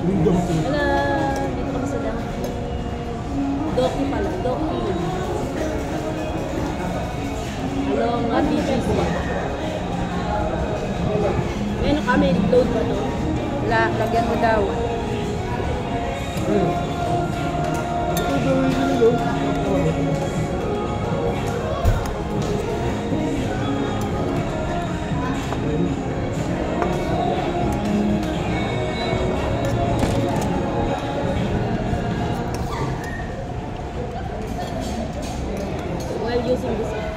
Wala, dito kami sa Donkey. Donkey pala, Donkey. Along BGC. May ano kami, load ba to? Wala, lagyan mo daw. While using this apps.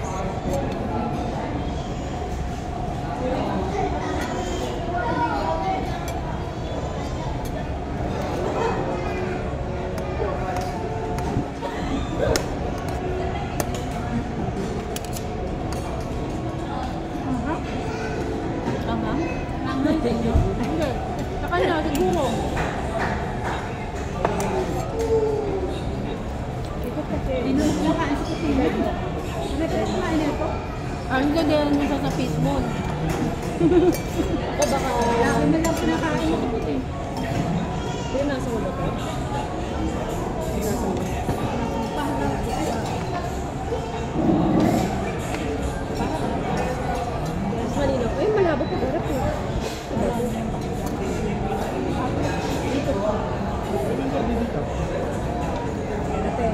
Sa kanya, siguro. Dinunok na kain sa kusina. Ano ka kumain nito? Ang gagawin mo sa Pismon. O baka... Laki mo lang pinakain mo ito eh. Hindi, nasa mo ba ito? Nasa mo. Mas malinaw. Ay, malabo po. Garap po. Dito po. Ate.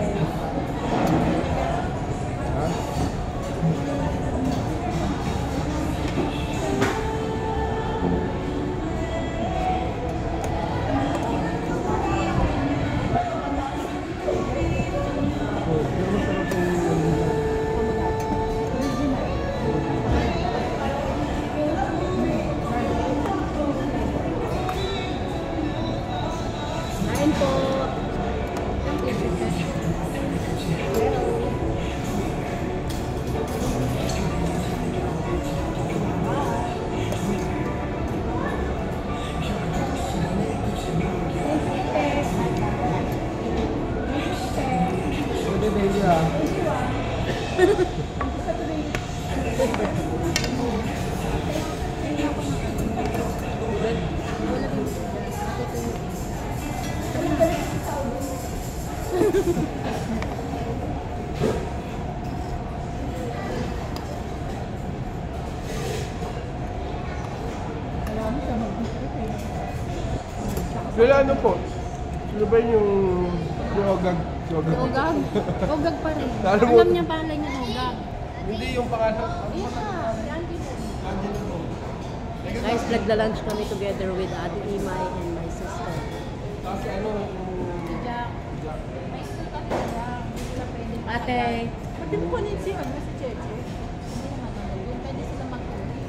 Kain po. Sila ano po? Sino ba yung ogag? Ogag? Ogag pa rin. Lalo mo- Alam niya pala niya ogag. Hindi yung pangalan. Guys, nagla-lunch kami together with Ate Imay and my sister. Kasi ano, Si Jack. May suka si Jack. Hindi sila pwede. Ate. Pwede mo kunin si Cheche? Hindi naman ano. Yun pwede sila mag-uwi.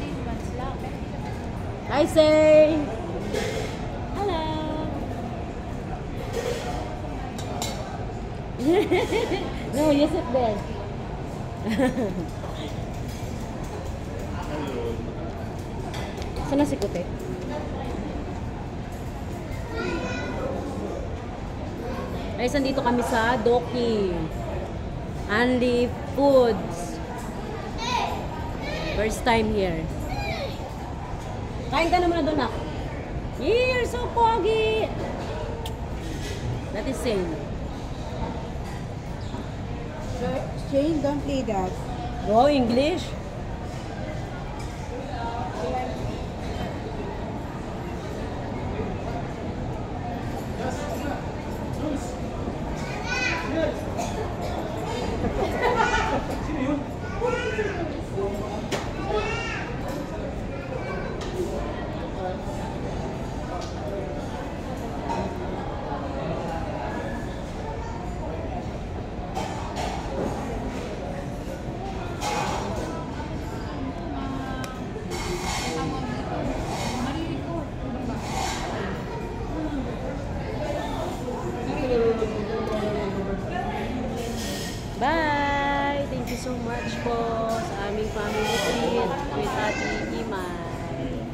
3 months lang. Pero hindi naman. Hi, say! Hello! No, you sit there. Saan na si Kute? Guys, nandito kami sa Doki. Anli Foods. First time here. Kain ka naman na doon, ah. You're so pogi! That is same. Shane, don't play that. Go English. Bye! Thank you so much po sa aming family trip with Ate Imay.